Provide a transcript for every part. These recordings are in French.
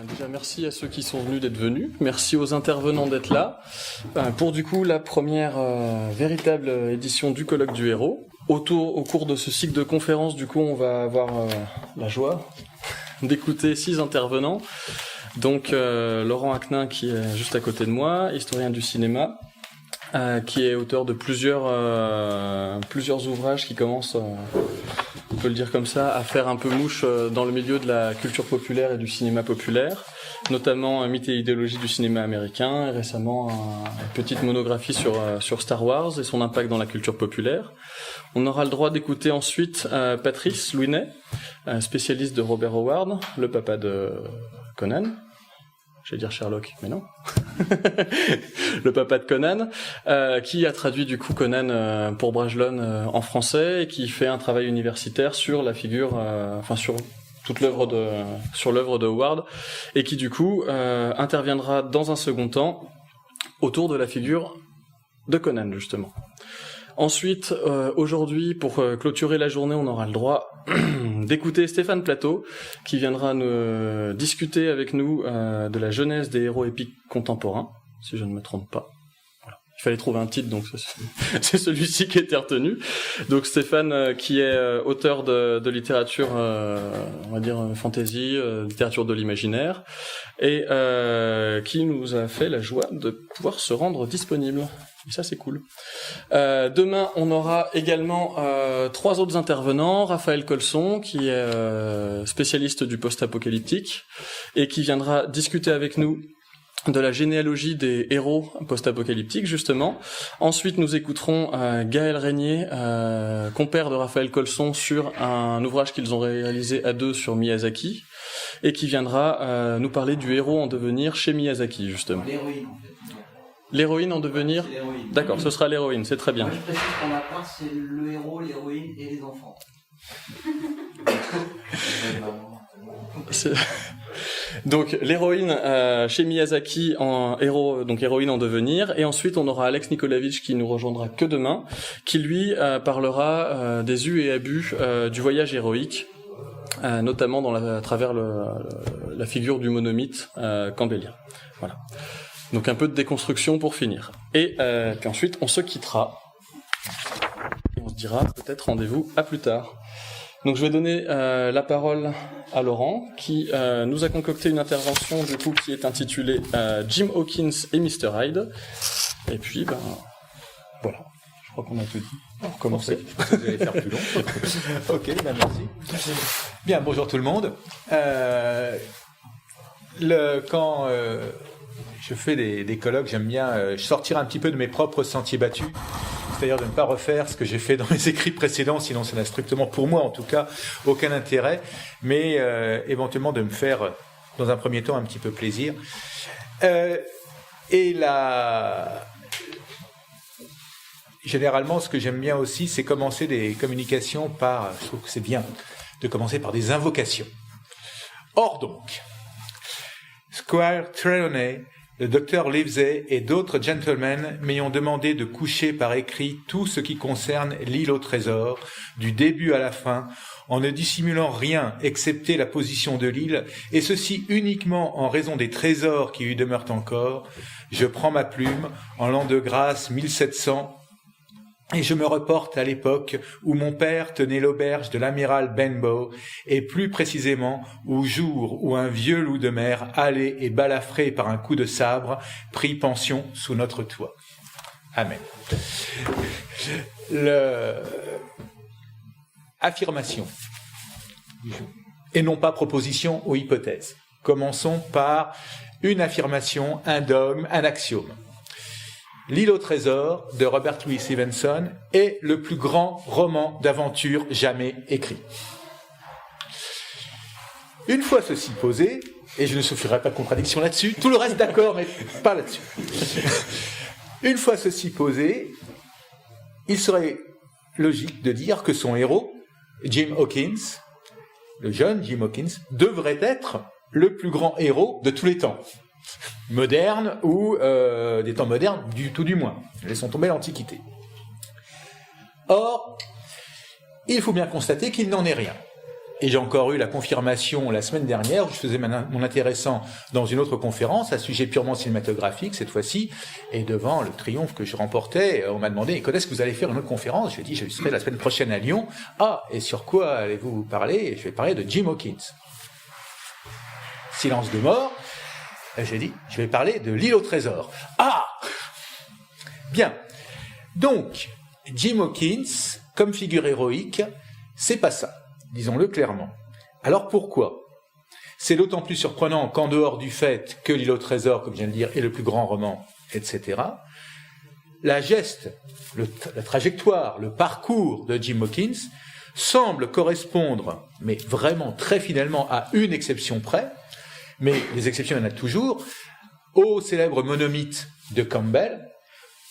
Déjà merci à ceux qui sont venus d'être venus, merci aux intervenants d'être là, pour du coup la première véritable édition du colloque du héros. Au cours de ce cycle de conférences, du coup on va avoir la joie d'écouter 6 intervenants. Donc Laurent Acquenin qui est juste à côté de moi, historien du cinéma, qui est auteur de plusieurs ouvrages qui commencent, on peut le dire comme ça, à faire un peu mouche dans le milieu de la culture populaire et du cinéma populaire, notamment Mythe et idéologie du cinéma américain, et récemment une petite monographie sur Star Wars et son impact dans la culture populaire. On aura le droit d'écouter ensuite Patrice Louinet, spécialiste de Robert Howard, le papa de Conan. J'allais dire Sherlock, mais non. Le papa de Conan, qui a traduit du coup Conan pour Brajlon en français et qui fait un travail universitaire sur la figure, sur toute l'œuvre de Howard, et qui du coup interviendra dans un second temps autour de la figure de Conan justement. Ensuite, aujourd'hui, pour clôturer la journée, on aura le droit d'écouter Stéphane Plateau, qui viendra nous discuter avec nous de la genèse des héros épiques contemporains, si je ne me trompe pas. Voilà. Il fallait trouver un titre, donc c'est celui-ci qui a été retenu. Donc Stéphane, qui est auteur de littérature, on va dire fantasy, littérature de l'imaginaire, et qui nous a fait la joie de pouvoir se rendre disponible. Et ça, c'est cool. Demain, on aura également 3 autres intervenants. Raphaël Colson, qui est spécialiste du post-apocalyptique et qui viendra discuter avec nous de la généalogie des héros post-apocalyptiques, justement. Ensuite, nous écouterons Gaël Régnier, compère de Raphaël Colson, sur un ouvrage qu'ils ont réalisé à 2 sur Miyazaki, et qui viendra nous parler du héros en devenir chez Miyazaki, justement. L'héroïne, en fait. L'héroïne en devenir ? D'accord, ce sera l'héroïne, c'est très bien. Moi, je précise pour ma part, c'est le héros, l'héroïne et les enfants. Donc l'héroïne chez Miyazaki en héros, donc héroïne en devenir, et ensuite on aura Alex Nikolavitch qui nous rejoindra que demain, qui lui parlera des us et abus du voyage héroïque, notamment à travers la figure du monomythe campbellien. Voilà. Donc un peu de déconstruction pour finir. Et puis ensuite, on se quittera. Et on se dira peut-être rendez-vous à plus tard. Donc je vais donner la parole à Laurent, qui nous a concocté une intervention du coup qui est intitulée Jim Hawkins et Mr. Hyde. Et puis, voilà. Je crois qu'on a tout dit. Pour commencer. Je pensais que vous allez faire plus long. Ok, merci. Bien, bonjour tout le monde. Quand je fais des colloques, j'aime bien sortir un petit peu de mes propres sentiers battus, c'est-à-dire de ne pas refaire ce que j'ai fait dans mes écrits précédents, sinon ça n'a strictement, pour moi en tout cas, aucun intérêt, mais éventuellement de me faire, dans un premier temps, un petit peu plaisir. Généralement, ce que j'aime bien aussi, c'est commencer des communications je trouve que c'est bien de commencer par des invocations. Or donc, Squire Trelawney, le docteur Livesey et d'autres gentlemen m'ayant demandé de coucher par écrit tout ce qui concerne l'île au trésor, du début à la fin, en ne dissimulant rien excepté la position de l'île, et ceci uniquement en raison des trésors qui y demeurent encore, je prends ma plume, en l'an de grâce 1700, et je me reporte à l'époque où mon père tenait l'auberge de l'amiral Benbow, et plus précisément au jour où un vieux loup de mer, hâlé et balafré par un coup de sabre, prit pension sous notre toit. Amen. Affirmation, et non pas proposition ou hypothèse. Commençons par une affirmation, un dogme, un axiome. L'île au trésor de Robert Louis Stevenson est le plus grand roman d'aventure jamais écrit. Une fois ceci posé, et je ne souffrirai pas de contradiction là-dessus, tout le reste d'accord, mais pas là-dessus. Une fois ceci posé, il serait logique de dire que son héros, Jim Hawkins, le jeune Jim Hawkins, devrait être le plus grand héros de tous les temps, moderne ou des temps modernes, tout du moins. Laissons tomber l'Antiquité. Or, il faut bien constater qu'il n'en est rien. Et j'ai encore eu la confirmation la semaine dernière, où je faisais mon intéressant dans une autre conférence, à sujet purement cinématographique cette fois-ci, et devant le triomphe que je remportais, on m'a demandé « Quand est-ce que vous allez faire une autre conférence ?» Je lui ai dit « Je serai la semaine prochaine à Lyon. »« Ah, et sur quoi allez-vous parler ?» Et je vais parler de Jim Hawkins. Silence de mort. J'ai dit « Je vais parler de l'île au trésor. » Ah ! Bien. Donc, Jim Hawkins, comme figure héroïque, c'est pas ça. Disons-le clairement. Alors pourquoi ? C'est d'autant plus surprenant qu'en dehors du fait que l'île au trésor, comme je viens de dire, est le plus grand roman, etc., la trajectoire, le parcours de Jim Hawkins semble correspondre, mais vraiment très fidèlement à une exception près, mais les exceptions, il y en a toujours, au célèbre monomythe de Campbell,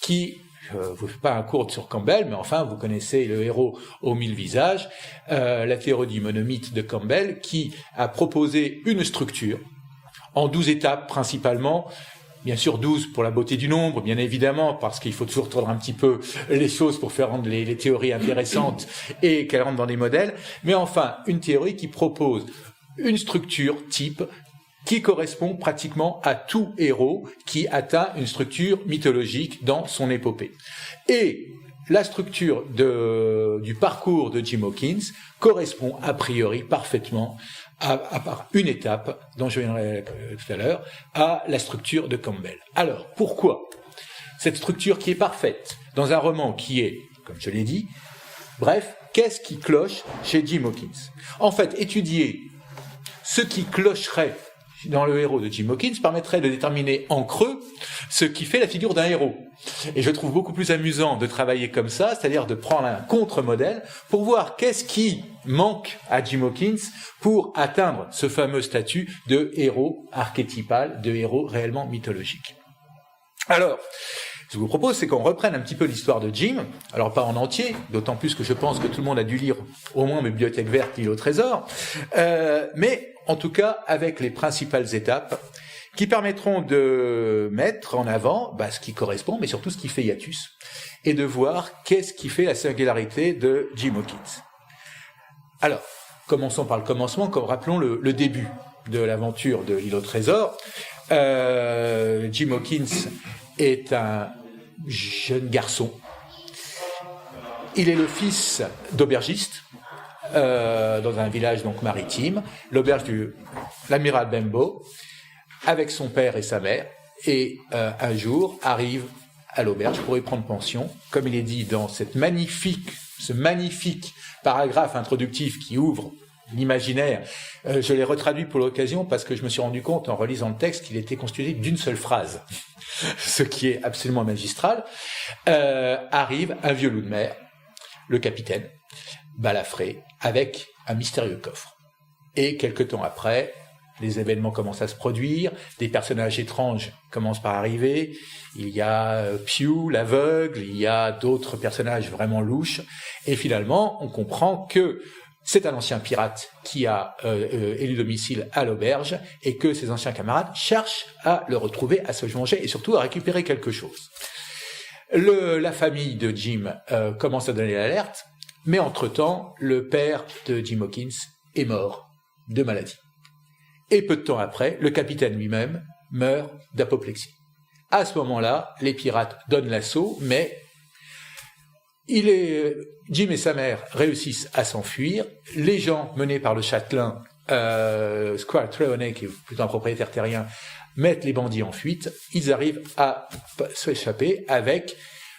qui... Je ne vous fais pas un cours sur Campbell, mais enfin, vous connaissez le héros aux 1000 visages, la théorie du monomythe de Campbell, qui a proposé une structure, en 12 étapes principalement, bien sûr 12 pour la beauté du nombre, bien évidemment, parce qu'il faut toujours tordre un petit peu les choses pour faire rendre les théories intéressantes et qu'elles rentrent dans des modèles, mais enfin, une théorie qui propose une structure type, qui correspond pratiquement à tout héros qui atteint une structure mythologique dans son épopée. Et la structure du parcours de Jim Hawkins correspond a priori parfaitement, à part une étape dont je viendrai tout à l'heure, à la structure de Campbell. Alors, pourquoi cette structure qui est parfaite dans un roman qui est, comme je l'ai dit, bref, qu'est-ce qui cloche chez Jim Hawkins ? En fait, étudier ce qui clocherait dans le héros de Jim Hawkins permettrait de déterminer en creux ce qui fait la figure d'un héros. Et je trouve beaucoup plus amusant de travailler comme ça, c'est-à-dire de prendre un contre-modèle pour voir qu'est-ce qui manque à Jim Hawkins pour atteindre ce fameux statut de héros archétypal, de héros réellement mythologique. Alors, ce que je vous propose, c'est qu'on reprenne un petit peu l'histoire de Jim, alors pas en entier, d'autant plus que je pense que tout le monde a dû lire au moins Bibliothèque verte, l'île au trésor, mais en tout cas avec les principales étapes qui permettront de mettre en avant ce qui correspond, mais surtout ce qui fait hiatus, et de voir qu'est-ce qui fait la singularité de Jim Hawkins. Alors, commençons par le commencement, rappelons le début de l'aventure de l'île au trésor. Jim Hawkins est un jeune garçon. Il est le fils d'aubergiste, dans un village donc maritime, l'auberge de l'amiral Benbow, avec son père et sa mère, et un jour arrive à l'auberge pour y prendre pension, comme il est dit dans ce magnifique paragraphe introductif qui ouvre l'imaginaire. Je l'ai retraduit pour l'occasion parce que je me suis rendu compte en relisant le texte qu'il était constitué d'une seule phrase, ce qui est absolument magistral. Arrive un vieux loup de mer, le capitaine, balafré, avec un mystérieux coffre. Et quelque temps après, les événements commencent à se produire, des personnages étranges commencent par arriver, il y a Pew, l'aveugle, il y a d'autres personnages vraiment louches, et finalement, on comprend que c'est un ancien pirate qui a élu domicile à l'auberge, et que ses anciens camarades cherchent à le retrouver, à se venger, et surtout à récupérer quelque chose. La famille de Jim commence à donner l'alerte, mais entre-temps, le père de Jim Hawkins est mort de maladie. Et peu de temps après, le capitaine lui-même meurt d'apoplexie. À ce moment-là, les pirates donnent l'assaut, mais Jim et sa mère réussissent à s'enfuir. Les gens menés par le châtelain, Squire Trelawney, qui est plutôt un propriétaire terrien, mettent les bandits en fuite. Ils arrivent à s'échapper avec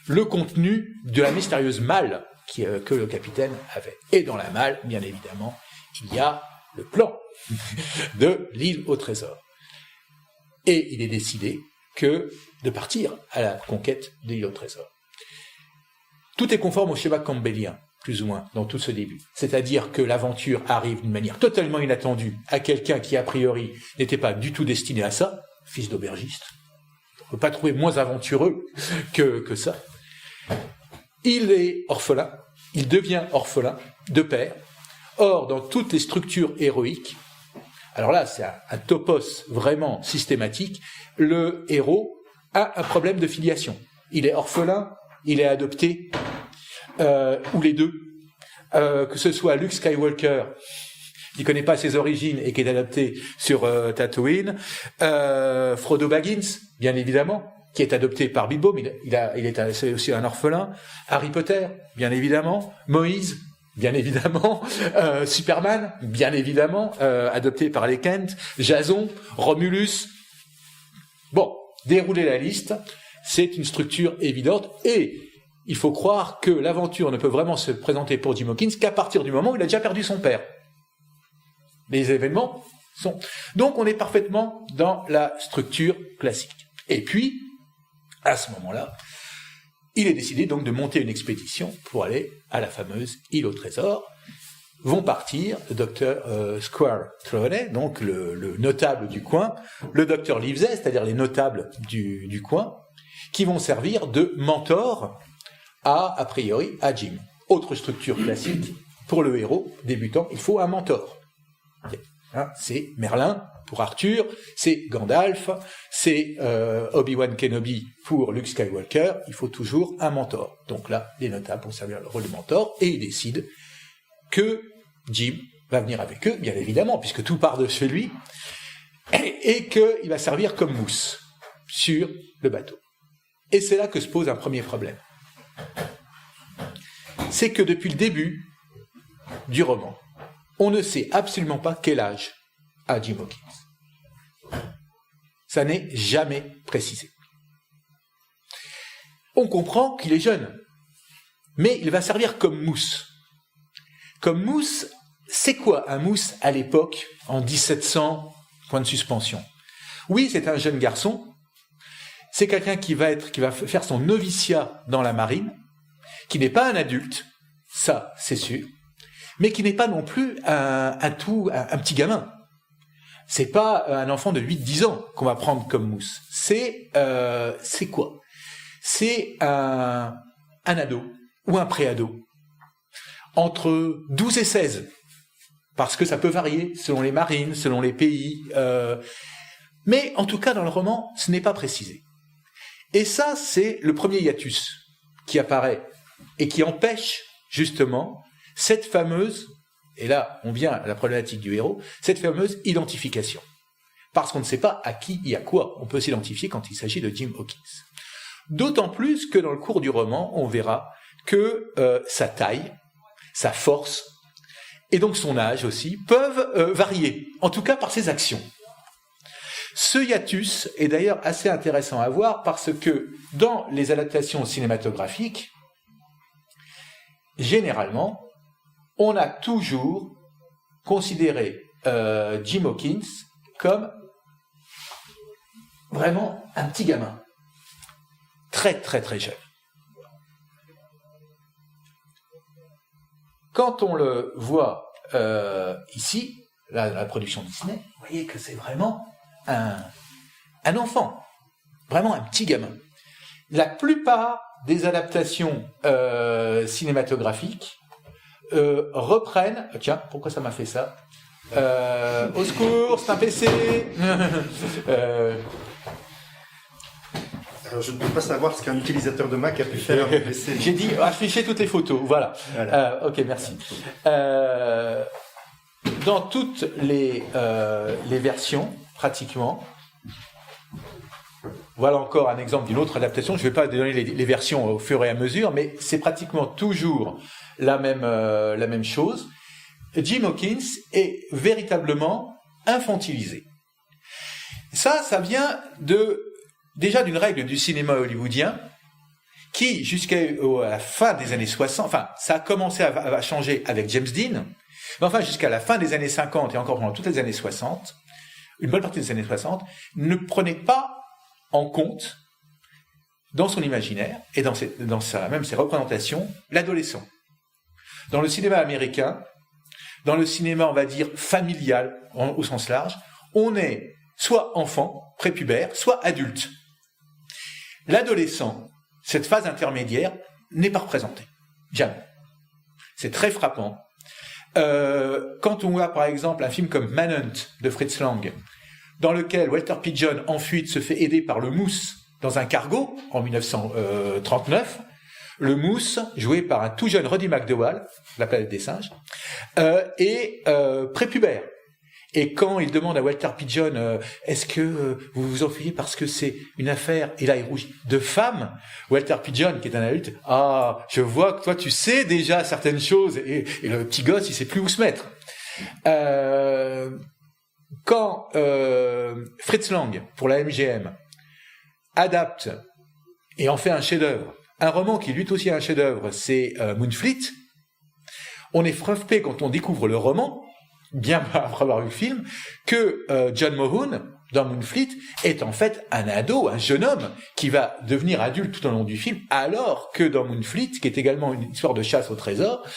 le contenu de la mystérieuse malle que le capitaine avait. Et dans la malle, bien évidemment, il y a le plan de l'île au trésor. Et il est décidé de partir à la conquête de l'île au trésor. Tout est conforme au schéma campbellien, plus ou moins, dans tout ce début. C'est-à-dire que l'aventure arrive d'une manière totalement inattendue à quelqu'un qui, a priori, n'était pas du tout destiné à ça, fils d'aubergiste. On ne peut pas trouver moins aventureux que ça. Il est orphelin, il devient orphelin de père. Or, dans toutes les structures héroïques, alors là, c'est un topos vraiment systématique, le héros a un problème de filiation. Il est orphelin, il est adopté, ou les deux. Que ce soit Luke Skywalker, qui connaît pas ses origines et qui est adopté sur Tatooine, Frodo Baggins, bien évidemment, qui est adopté par Bilbo, mais c'est aussi un orphelin, Harry Potter, bien évidemment, Moïse, bien évidemment, Superman, bien évidemment, adopté par les Kent, Jason, Romulus. Bon, dérouler la liste, c'est une structure évidente, et il faut croire que l'aventure ne peut vraiment se présenter pour Jim Hawkins qu'à partir du moment où il a déjà perdu son père. Les événements sont... Donc on est parfaitement dans la structure classique. Et puis, à ce moment-là, il est décidé donc de monter une expédition pour aller à la fameuse île au trésor. Vont partir le docteur Squire Trelawney, donc le notable du coin, le docteur Livesey, c'est-à-dire les notables du coin, qui vont servir de mentor a priori, à Jim. Autre structure classique, pour le héros débutant, il faut un mentor. C'est Merlin pour Arthur, c'est Gandalf, c'est Obi-Wan Kenobi pour Luke Skywalker, il faut toujours un mentor. Donc là, les notables vont servir le rôle de mentor, et ils décident que Jim va venir avec eux, bien évidemment, puisque tout part de chez lui, et qu'il va servir comme mousse sur le bateau. Et c'est là que se pose un premier problème. C'est que depuis le début du roman, on ne sait absolument pas quel âge a Jim Hawkins. Ça n'est jamais précisé. On comprend qu'il est jeune, mais il va servir comme mousse. Comme mousse, c'est quoi un mousse à l'époque, en 1700, point de suspension? Oui, c'est un jeune garçon, c'est quelqu'un qui va faire son noviciat dans la marine, qui n'est pas un adulte, ça c'est sûr, mais qui n'est pas non plus un petit gamin. C'est pas un enfant de 8-10 ans qu'on va prendre comme mousse. C'est quoi? C'est un ado ou un pré-ado. Entre 12 et 16. Parce que ça peut varier selon les marines, selon les pays. Mais en tout cas, dans le roman, ce n'est pas précisé. Et ça, c'est le premier hiatus qui apparaît et qui empêche justement cette fameuse, et là on vient à la problématique du héros, cette fameuse identification. Parce qu'on ne sait pas à qui et à quoi on peut s'identifier quand il s'agit de Jim Hawkins. D'autant plus que dans le cours du roman, on verra que sa taille, sa force, et donc son âge aussi, peuvent varier, en tout cas par ses actions. Ce hiatus est d'ailleurs assez intéressant à voir parce que dans les adaptations cinématographiques, généralement, on a toujours considéré Jim Hawkins comme vraiment un petit gamin, très très très jeune. Quand on le voit ici, là, dans la production Disney, vous voyez que c'est vraiment un enfant, vraiment un petit gamin. La plupart des adaptations cinématographiques reprennent... Tiens, pourquoi ça m'a fait ça? Au secours, c'est un PC. Alors, je ne peux pas savoir ce qu'un utilisateur de Mac a pu faire avec un PC. J'ai dit afficher toutes les photos, voilà. Ok, merci. Dans toutes les versions, pratiquement, voilà encore un exemple d'une autre adaptation. Je ne vais pas donner les versions au fur et à mesure, mais c'est pratiquement toujours la même chose. Jim Hawkins est véritablement infantilisé. Ça vient déjà d'une règle du cinéma hollywoodien qui, jusqu'à la fin des années 60, enfin, ça a commencé à changer avec James Dean, mais enfin, jusqu'à la fin des années 50 et encore pendant toutes les années 60, une bonne partie des années 60, ne prenait pas en compte, dans son imaginaire, et dans ses représentations, l'adolescent. Dans le cinéma américain, dans le cinéma, on va dire, familial, au sens large, on est soit enfant, prépubère, soit adulte. L'adolescent, cette phase intermédiaire, n'est pas représentée. Jamais. C'est très frappant. Quand on a par exemple un film comme Manhunt de Fritz Lang, dans lequel Walter Pidgeon en fuite se fait aider par le Mousse dans un cargo en 1939, le Mousse, joué par un tout jeune Roddy McDowall, La planète des singes, est prépubère. Et quand il demande à Walter Pidgeon, est-ce que vous vous enfuyez parce que c'est une affaire, et là il rougit, de femme, Walter Pidgeon, qui est un adulte, ah, je vois que toi tu sais déjà certaines choses, et le petit gosse il sait plus où se mettre. Quand Fritz Lang, pour la MGM, adapte et en fait un chef-d'œuvre, un roman qui lui aussi est un chef-d'œuvre, c'est Moonfleet, on est frappé quand on découvre le roman, bien après avoir vu le film, que John Mohun, dans Moonfleet, est en fait un ado, un jeune homme, qui va devenir adulte tout au long du film, alors que dans Moonfleet, qui est également une histoire de chasse au trésor,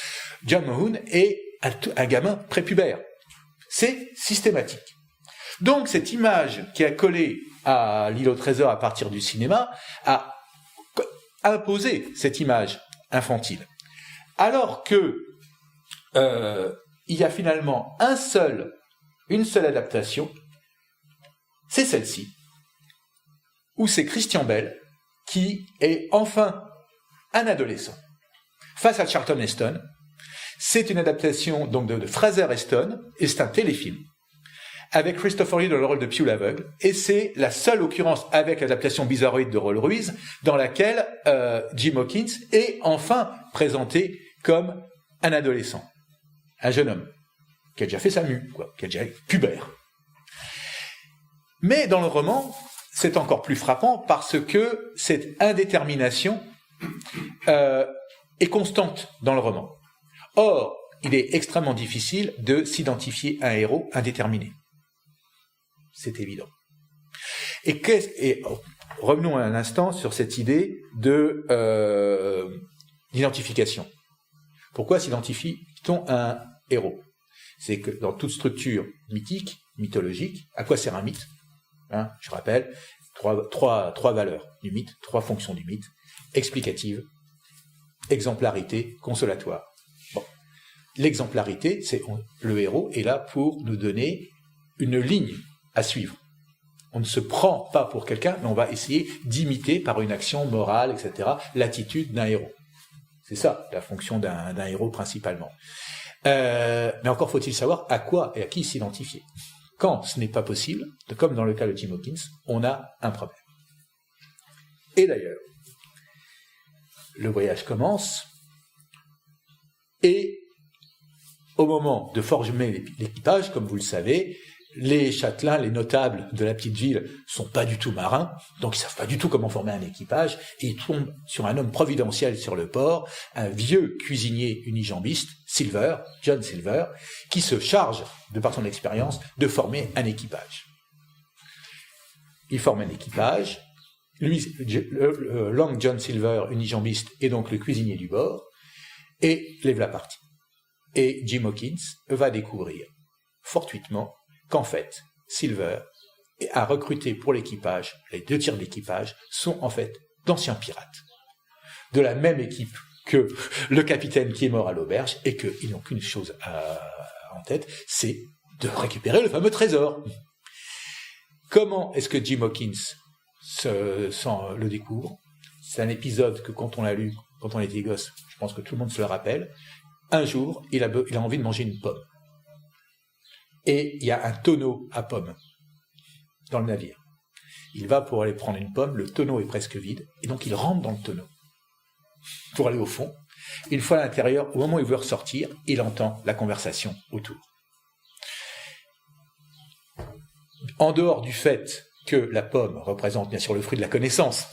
John Mohun est un gamin prépubère. C'est systématique. Donc cette image qui a collé à l'île au trésor à partir du cinéma a imposé cette image infantile. Alors que il y a finalement une seule adaptation, c'est celle-ci, où c'est Christian Bale qui est enfin un adolescent. Face à Charlton Heston, c'est une adaptation donc de Fraser Heston, et c'est un téléfilm, avec Christopher Lee dans le rôle de Pew l'aveugle, et c'est la seule occurrence avec l'adaptation bizarroïde de Roll Ruiz, dans laquelle Jim Hawkins est enfin présenté comme un adolescent, un jeune homme, qui a déjà fait sa mue, qui a déjà pubère. Mais dans le roman, c'est encore plus frappant parce que cette indétermination est constante dans le roman. Or, il est extrêmement difficile de s'identifier à un héros indéterminé. C'est évident. Et revenons un instant sur cette idée d'identification. Pourquoi s'identifie-t-on à un héros ? C'est que dans toute structure mythique, mythologique, à quoi sert un mythe ? Je rappelle, trois valeurs du mythe, trois fonctions du mythe: explicative, exemplarité, consolatoire. Bon. L'exemplarité, c'est le héros est là pour nous donner une ligne à suivre. On ne se prend pas pour quelqu'un, mais on va essayer d'imiter par une action morale, etc., l'attitude d'un héros. C'est ça, la fonction d'un héros principalement. Mais encore faut-il savoir à quoi et à qui s'identifier. Quand ce n'est pas possible, comme dans le cas de Jim Hawkins, on a un problème. Et d'ailleurs, le voyage commence, et au moment de former l'équipage, comme vous le savez, les châtelains, les notables de la petite ville sont pas du tout marins, donc ils savent pas du tout comment former un équipage, et ils tombent sur un homme providentiel sur le port, un vieux cuisinier unijambiste, John Silver, qui se charge, de par son expérience, de former un équipage. Il forme un équipage, lui, Long John Silver, unijambiste, est donc le cuisinier du bord, et lève la partie. Et Jim Hawkins va découvrir, fortuitement, qu'en fait, Silver a recruté pour l'équipage, les 2 tiers de l'équipage sont en fait d'anciens pirates, de la même équipe que le capitaine qui est mort à l'auberge, et qu'ils n'ont qu'une chose en tête, c'est de récupérer le fameux trésor. Comment est-ce que Jim Hawkins le découvre ? C'est un épisode que quand on l'a lu, quand on était gosse, je pense que tout le monde se le rappelle. Un jour, il a envie de manger une pomme. Et il y a un tonneau à pommes dans le navire. Il va pour aller prendre une pomme, le tonneau est presque vide, et donc il rentre dans le tonneau pour aller au fond. Une fois à l'intérieur, au moment où il veut ressortir, il entend la conversation autour. En dehors du fait que la pomme représente bien sûr le fruit de la connaissance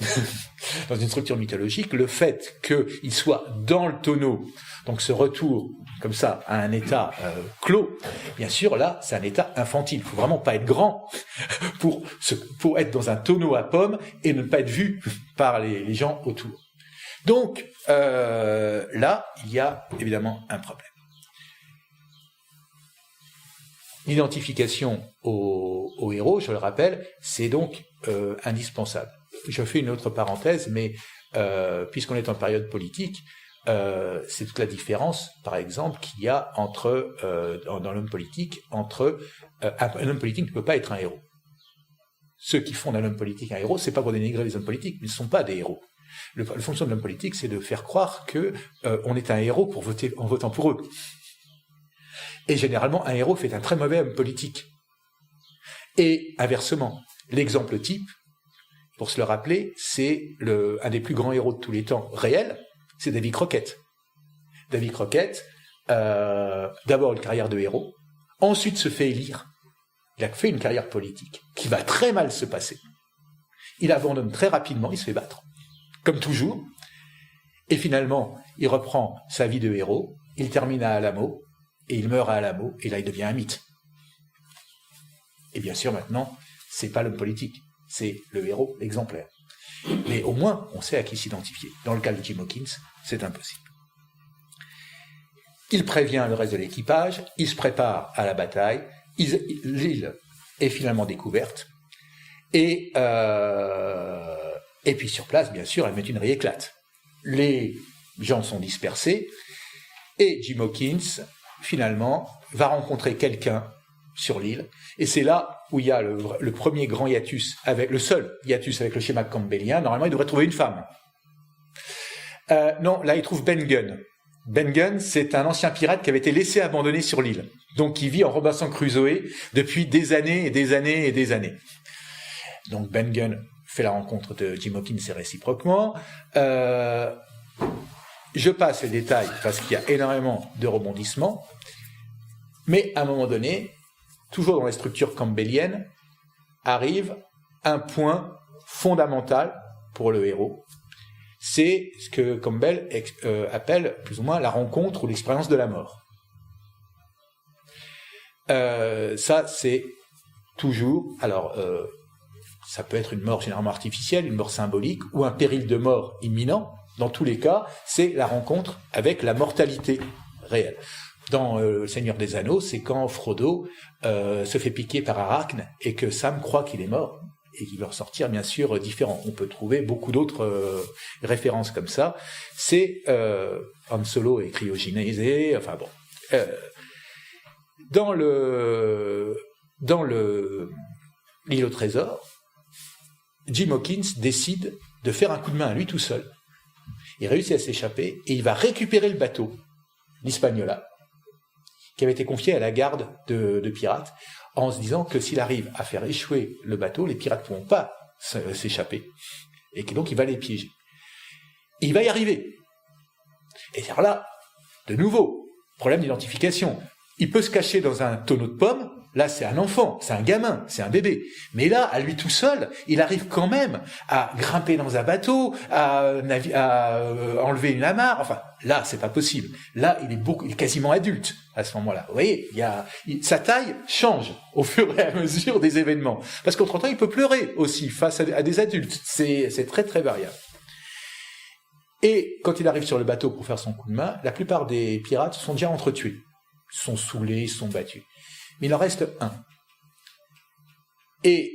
dans une structure mythologique, le fait qu'il soit dans le tonneau, donc ce retour comme ça à un état clos, bien sûr là c'est un état infantile. Il ne faut vraiment pas être grand pour être dans un tonneau à pommes et ne pas être vu par les gens autour. Donc là il y a évidemment un problème. L'identification au héros, je le rappelle, c'est donc indispensable. Je fais une autre parenthèse, mais puisqu'on est en période politique, c'est toute la différence, par exemple, qu'il y a entre dans l'homme politique, entre un homme politique ne peut pas être un héros. Ceux qui font d'un homme politique un héros, c'est pas pour dénigrer les hommes politiques, mais ils ne sont pas des héros. La fonction de l'homme politique, c'est de faire croire que on est un héros pour voter en votant pour eux. Et généralement, un héros fait un très mauvais homme politique. Et inversement, l'exemple type, pour se le rappeler, c'est un des plus grands héros de tous les temps réels, c'est Davy Crockett. Davy Crockett, d'abord une carrière de héros, ensuite se fait élire. Il a fait une carrière politique qui va très mal se passer. Il abandonne très rapidement, il se fait battre, comme toujours. Et finalement, il reprend sa vie de héros, il termine à Alamo, et il meurt à Alamo, et là il devient un mythe. Et bien sûr, maintenant, c'est pas l'homme politique, c'est le héros, l'exemplaire. Mais au moins, on sait à qui s'identifier. Dans le cas de Jim Hawkins, c'est impossible. Il prévient le reste de l'équipage, il se prépare à la bataille, l'île est finalement découverte, et puis sur place, bien sûr, la mutinerie éclate. Les gens sont dispersés, et Jim Hawkins, finalement, va rencontrer quelqu'un sur l'île, et c'est là où il y a le premier grand hiatus, le seul hiatus avec le schéma campbellien. Normalement, il devrait trouver une femme. Non, là, il trouve Ben Gunn. Ben Gunn, c'est un ancien pirate qui avait été laissé abandonné sur l'île, donc qui vit en Robinson Crusoe depuis des années et des années et des années. Donc Ben Gunn fait la rencontre de Jim Hawkins et réciproquement. Je passe les détails parce qu'il y a énormément de rebondissements, mais à un moment donné, toujours dans les structures campbelliennes, arrive un point fondamental pour le héros. C'est ce que Campbell appelle plus ou moins la rencontre ou l'expérience de la mort. Ça, c'est toujours... Alors, ça peut être une mort généralement artificielle, une mort symbolique, ou un péril de mort imminent. Dans tous les cas, c'est la rencontre avec la mortalité réelle. Dans Le Seigneur des Anneaux, c'est quand Frodo se fait piquer par Arachne et que Sam croit qu'il est mort et qu'il va ressortir bien sûr différent. On peut trouver beaucoup d'autres références comme ça. C'est Han Solo est cryogénisé, enfin bon. Dans l'île au trésor, Jim Hawkins décide de faire un coup de main à lui tout seul. Il réussit à s'échapper et il va récupérer le bateau, l'Hispaniola, qui avait été confié à la garde de pirates, en se disant que s'il arrive à faire échouer le bateau, les pirates ne pourront pas s'échapper, et que donc il va les piéger. Et il va y arriver. Et alors là, de nouveau, problème d'identification. Il peut se cacher dans un tonneau de pommes, là c'est un enfant, c'est un gamin, c'est un bébé. Mais là, à lui tout seul, il arrive quand même à grimper dans un bateau, à enlever une amarre. Enfin, là, c'est pas possible. Là, il est quasiment adulte à ce moment-là. Vous voyez, sa taille change au fur et à mesure des événements. Parce qu'entre-temps, il peut pleurer aussi face à des adultes. C'est très très variable. Et quand il arrive sur le bateau pour faire son coup de main, la plupart des pirates sont déjà entretués. Ils sont saoulés, ils sont battus. Mais il en reste un. Et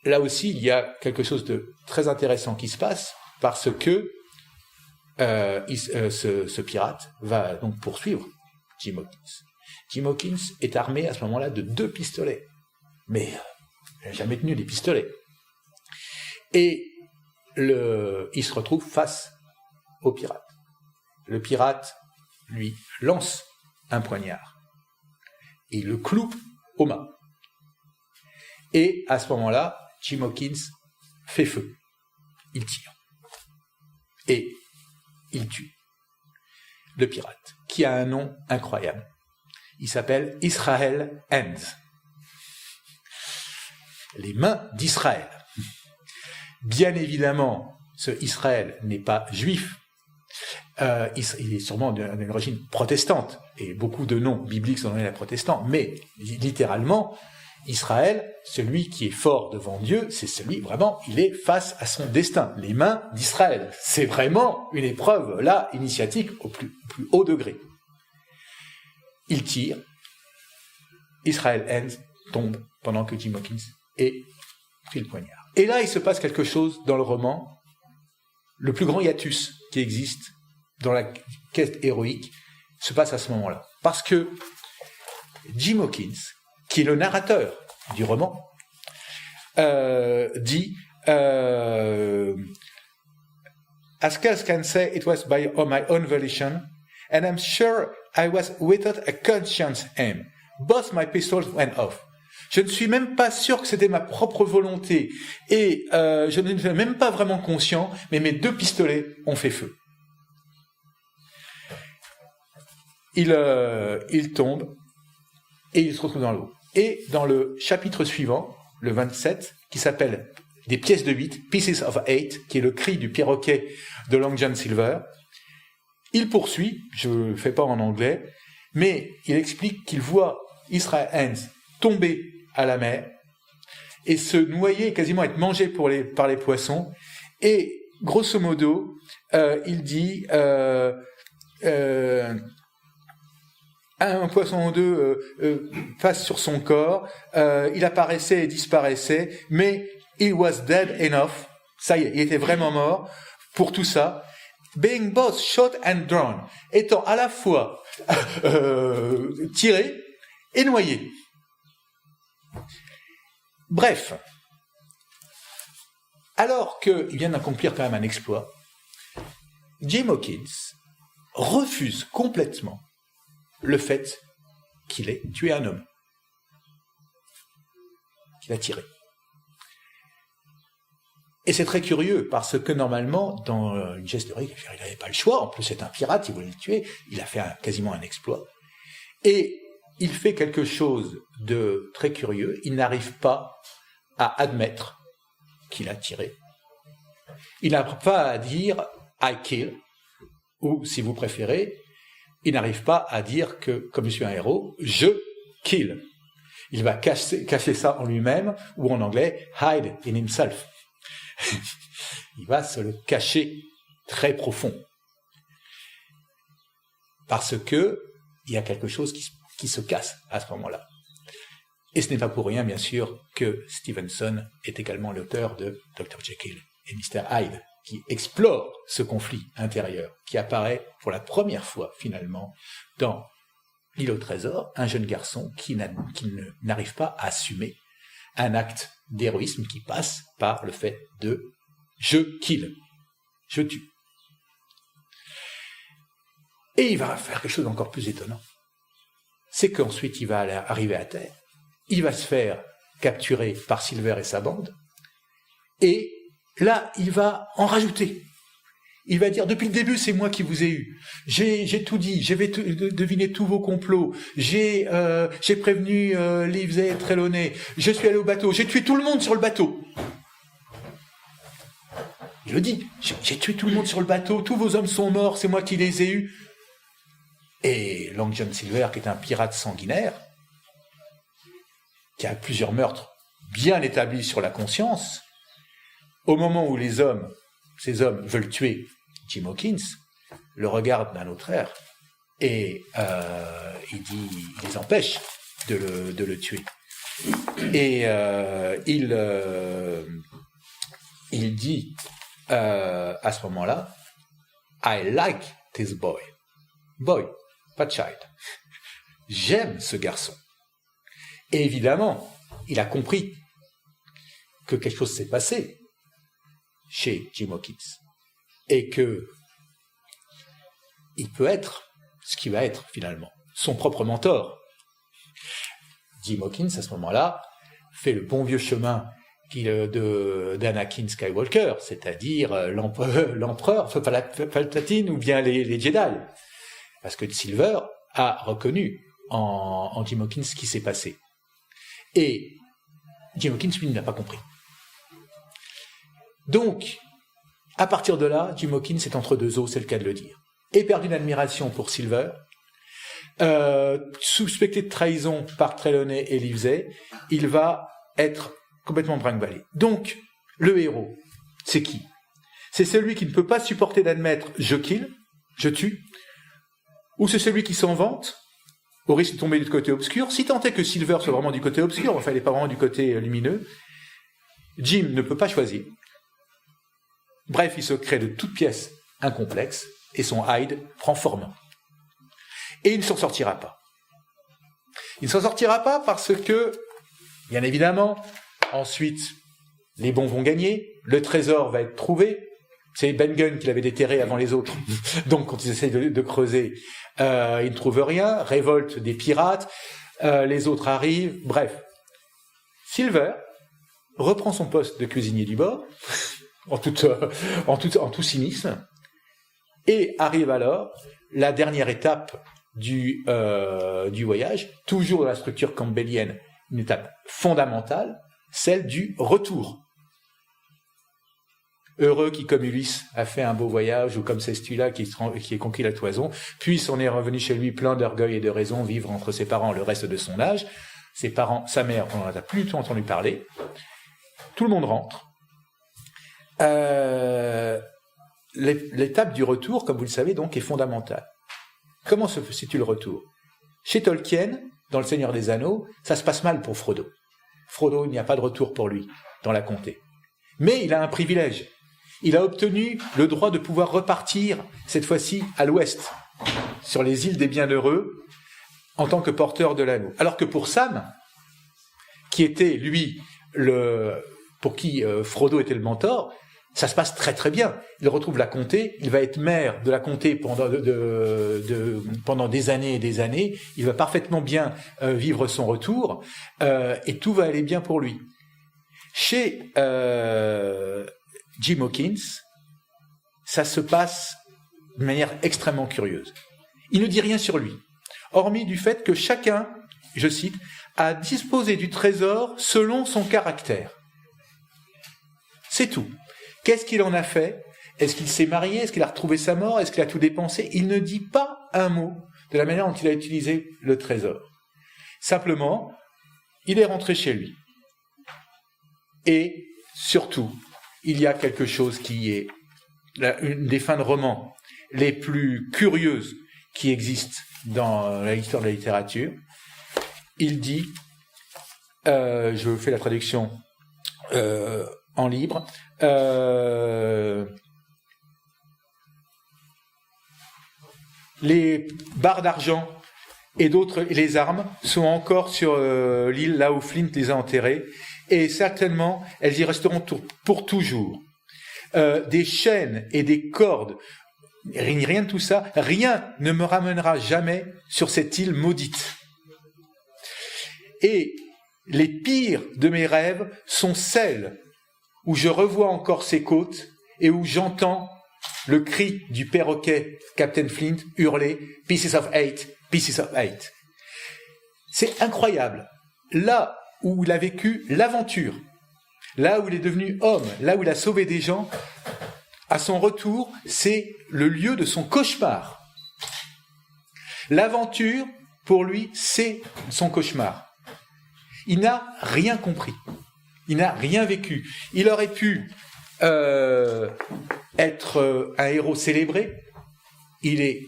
là aussi, il y a quelque chose de très intéressant qui se passe, parce que ce pirate va donc poursuivre Jim Hawkins. Jim Hawkins est armé à ce moment-là de 2 pistolets. Mais il n'a jamais tenu des pistolets. Et il se retrouve face au pirate. Le pirate, lui, lance un poignard. Et il le cloue au mât. Et à ce moment-là, Jim Hawkins fait feu. Il tire. Et il tue le pirate, qui a un nom incroyable. Il s'appelle Israel Hands. Les mains d'Israël. Bien évidemment, ce Israël n'est pas juif. Il est sûrement d'une origine protestante, et beaucoup de noms bibliques sont donnés à protestants, mais littéralement, Israël, celui qui est fort devant Dieu, c'est celui, vraiment, il est face à son destin, les mains d'Israël. C'est vraiment une épreuve, là, initiatique au plus haut degré. Il tire, Israel Hands tombe pendant que Jim Hawkins est pris le poignard. Et là, il se passe quelque chose dans le roman, le plus grand hiatus qui existe dans la quête héroïque se passe à ce moment-là. Parce que Jim Hawkins, qui est le narrateur du roman, dit As Cass can say, it was by my own volition, and I'm sure I was without a conscience aim. Both my pistols went off. Je ne suis même pas sûr que c'était ma propre volonté, et je ne suis même pas vraiment conscient, mais mes 2 pistolets ont fait feu. Il tombe, et il se retrouve dans l'eau. Et dans le chapitre suivant, le 27, qui s'appelle Des pièces de 8, Pieces of 8, qui est le cri du perroquet de Long John Silver, il poursuit, je ne le fais pas en anglais, mais il explique qu'il voit Israel Heinz tomber à la mer et se noyer, quasiment être mangé par les poissons, et grosso modo, il dit un poisson ou 2 passe sur son corps, il apparaissait et disparaissait, mais he was dead enough, ça y est, il était vraiment mort pour tout ça, being both shot and drowned, étant à la fois tiré et noyé. Bref, alors qu'il vient d'accomplir quand même un exploit, Jim Hawkins refuse complètement le fait qu'il ait tué un homme, qu'il a tiré. Et c'est très curieux, parce que normalement, dans une geste héroïque, il n'avait pas le choix, en plus c'est un pirate, il voulait le tuer, il a fait quasiment un exploit. Et il fait quelque chose de très curieux, il n'arrive pas à admettre qu'il a tiré. Il n'arrive pas à dire « I kill », ou si vous préférez, il n'arrive pas à dire que, comme je suis un héros, je kill. Il va cacher ça en lui-même, ou en anglais, hide in himself. Il va se le cacher très profond. Parce que il y a quelque chose qui se casse à ce moment-là. Et ce n'est pas pour rien, bien sûr, que Stevenson est également l'auteur de Dr. Jekyll et Mr. Hyde, qui explore ce conflit intérieur, qui apparaît pour la première fois, finalement, dans L'île au trésor, un jeune garçon qui n'arrive pas à assumer un acte d'héroïsme qui passe par le fait de « je kill », je tue. Et il va faire quelque chose d'encore plus étonnant. C'est qu'ensuite il va arriver à terre, il va se faire capturer par Silver et sa bande, et là il va en rajouter. Il va dire, depuis le début, c'est moi qui vous ai eu. J'ai tout dit, j'ai deviné tous vos complots, j'ai prévenu Livesey et Trelawney, je suis allé au bateau, j'ai tué tout le monde sur le bateau. Il le dit, j'ai tué tout le monde sur le bateau, tous vos hommes sont morts, c'est moi qui les ai eus. Et Long John Silver, qui est un pirate sanguinaire, qui a plusieurs meurtres bien établis sur la conscience, au moment où ces hommes veulent tuer Jim Hawkins, le regarde d'un autre air et il les empêche de le tuer. Et il dit à ce moment-là, I like this boy. Boy, pas child. J'aime ce garçon. Et évidemment, il a compris que quelque chose s'est passé chez Jim Hawkins, et que il peut être ce qui va être finalement son propre mentor. Jim Hawkins, à ce moment-là, fait le bon vieux chemin d'Anakin Skywalker, c'est-à-dire l'empereur, Palpatine ou bien les Jedi, parce que Silver a reconnu en Jim Hawkins ce qui s'est passé. Et Jim Hawkins, lui, n'a pas compris. Donc, à partir de là, Jim Hawkins est entre deux eaux, c'est le cas de le dire. Éperdu d'admiration pour Silver, suspecté de trahison par Trelawney et Livesey, il va être complètement brinque-ballé. Donc, le héros, c'est qui ? C'est celui qui ne peut pas supporter d'admettre « je kill », « je tue », ou c'est celui qui s'en vante, au risque de tomber du côté obscur, si tant est que Silver soit vraiment du côté obscur, enfin il n'est pas vraiment du côté lumineux. Jim ne peut pas choisir. Bref, il se crée de toutes pièces un complexe, et son Hyde prend forme. Et il ne s'en sortira pas. Il ne s'en sortira pas parce que, bien évidemment, ensuite, les bons vont gagner, le trésor va être trouvé. C'est Ben Gunn qui l'avait déterré avant les autres. Donc, quand ils essayent de creuser, ils ne trouvent rien. Révolte des pirates, les autres arrivent. Bref, Silver reprend son poste de cuisinier du bord, en tout cynisme, et arrive alors la dernière étape du voyage, toujours dans la structure campbellienne, une étape fondamentale, celle du retour. Heureux qui, comme Ulysse, a fait un beau voyage, ou comme Sestula qui ait conquis la toison, puis s'en est revenu chez lui plein d'orgueil et de raison, vivre entre ses parents le reste de son âge. Ses parents, sa mère, on n'en a plus du tout entendu parler. Tout le monde rentre. L'étape du retour, comme vous le savez, donc, est fondamentale. Comment se situe le retour ? Chez Tolkien, dans Le Seigneur des Anneaux, ça se passe mal pour Frodo. Frodo, il n'y a pas de retour pour lui dans la comté. Mais il a un privilège. Il a obtenu le droit de pouvoir repartir, cette fois-ci, à l'ouest, sur les îles des Bienheureux, en tant que porteur de l'anneau. Alors que pour Sam, qui était, lui, pour qui Frodo était le mentor, ça se passe très très bien. Il retrouve la comté, il va être maire de la comté pendant des années et des années, il va parfaitement bien vivre son retour, et tout va aller bien pour lui. Chez Jim Hawkins, ça se passe de manière extrêmement curieuse. Il ne dit rien sur lui, hormis du fait que chacun, je cite, a disposé du trésor selon son caractère. C'est tout. Qu'est-ce qu'il en a fait ? Est-ce qu'il s'est marié ? Est-ce qu'il a retrouvé sa mort ? Est-ce qu'il a tout dépensé ? Il ne dit pas un mot de la manière dont il a utilisé le trésor. Simplement, il est rentré chez lui. Et surtout, il y a quelque chose qui est une des fins de roman les plus curieuses qui existent dans l'histoire de la littérature. Il dit, je fais la traduction en libre, les barres d'argent et les armes sont encore sur l'île là où Flint les a enterrées, et certainement elles y resteront pour toujours. Des chaînes et des cordes, rien de tout ça, rien ne me ramènera jamais sur cette île maudite. Et les pires de mes rêves sont celles où je revois encore ces côtes et où j'entends le cri du perroquet Captain Flint hurler « Pieces of eight, pieces of eight ». C'est incroyable. Là où il a vécu l'aventure, là où il est devenu homme, là où il a sauvé des gens, à son retour, c'est le lieu de son cauchemar. L'aventure, pour lui, c'est son cauchemar. Il n'a rien compris. Il n'a rien vécu. Il aurait pu être un héros célébré. Il est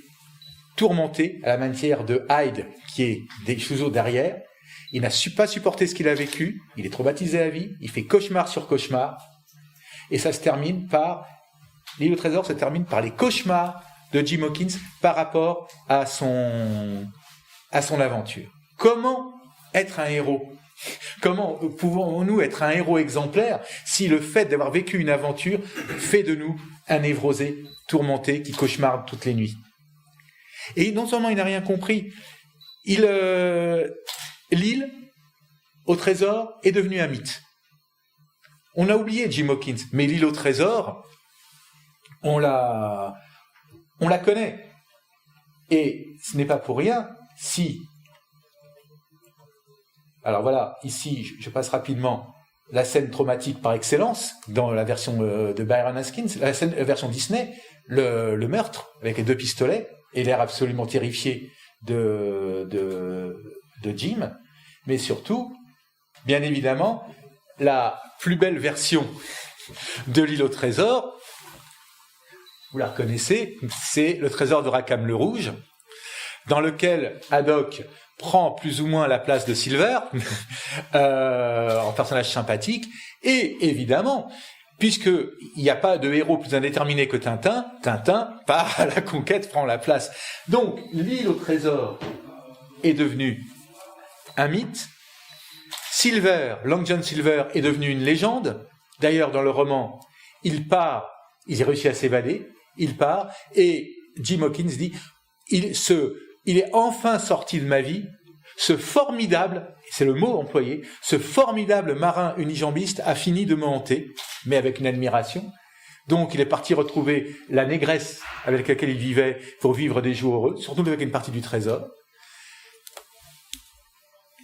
tourmenté à la manière de Hyde, qui est des chouseaux derrière. Il n'a pas supporté ce qu'il a vécu. Il est traumatisé à vie. Il fait cauchemar sur cauchemar. Et ça se termine par... L'île au trésor se termine par les cauchemars de Jim Hawkins par rapport à son aventure. Comment être un héros ? Comment pouvons-nous être un héros exemplaire si le fait d'avoir vécu une aventure fait de nous un névrosé, tourmenté, qui cauchemarde toutes les nuits ? Et non seulement il n'a rien compris, l'île au trésor est devenue un mythe. On a oublié Jim Hawkins, mais l'île au trésor, on la connaît. Et ce n'est pas pour rien si... Alors voilà, ici, je passe rapidement la scène traumatique par excellence, dans la version de Byron Haskins, la version Disney, le meurtre avec les 2 pistolets, et l'air absolument terrifié de Jim, mais surtout, bien évidemment, la plus belle version de l'île au trésor, vous la reconnaissez, c'est le trésor de Rackham le Rouge, dans lequel Haddock prend plus ou moins la place de Silver en personnage sympathique, et évidemment puisqu'il n'y a pas de héros plus indéterminé que Tintin, Tintin part à la conquête, prend la place. Donc, l'île au trésor est devenue un mythe. Silver, Long John Silver, est devenu une légende. D'ailleurs, dans le roman, il part, il réussit à s'évader, il part, et Jim Hawkins dit, il est enfin sorti de ma vie, ce formidable, c'est le mot employé, ce formidable marin unijambiste a fini de me hanter, mais avec une admiration. Donc, il est parti retrouver la négresse avec laquelle il vivait pour vivre des jours heureux, surtout avec une partie du trésor.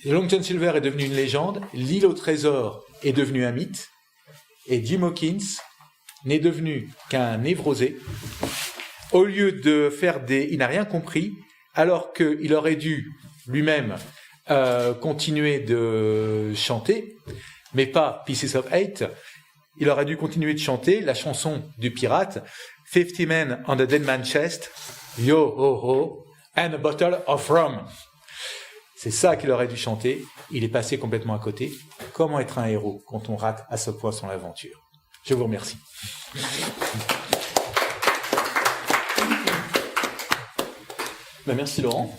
Long John Silver est devenu une légende, l'île au trésor est devenue un mythe, et Jim Hawkins n'est devenu qu'un névrosé. Au lieu de faire il n'a rien compris, alors qu'il aurait dû lui-même continuer de chanter, mais pas Pieces of Eight. Il aurait dû continuer de chanter la chanson du pirate, 50 Men on the Dead Man's Chest, Yo ho ho, and a bottle of rum. C'est ça qu'il aurait dû chanter. Il est passé complètement à côté. Comment être un héros quand on rate à ce point son aventure? Je vous remercie. Merci Laurent.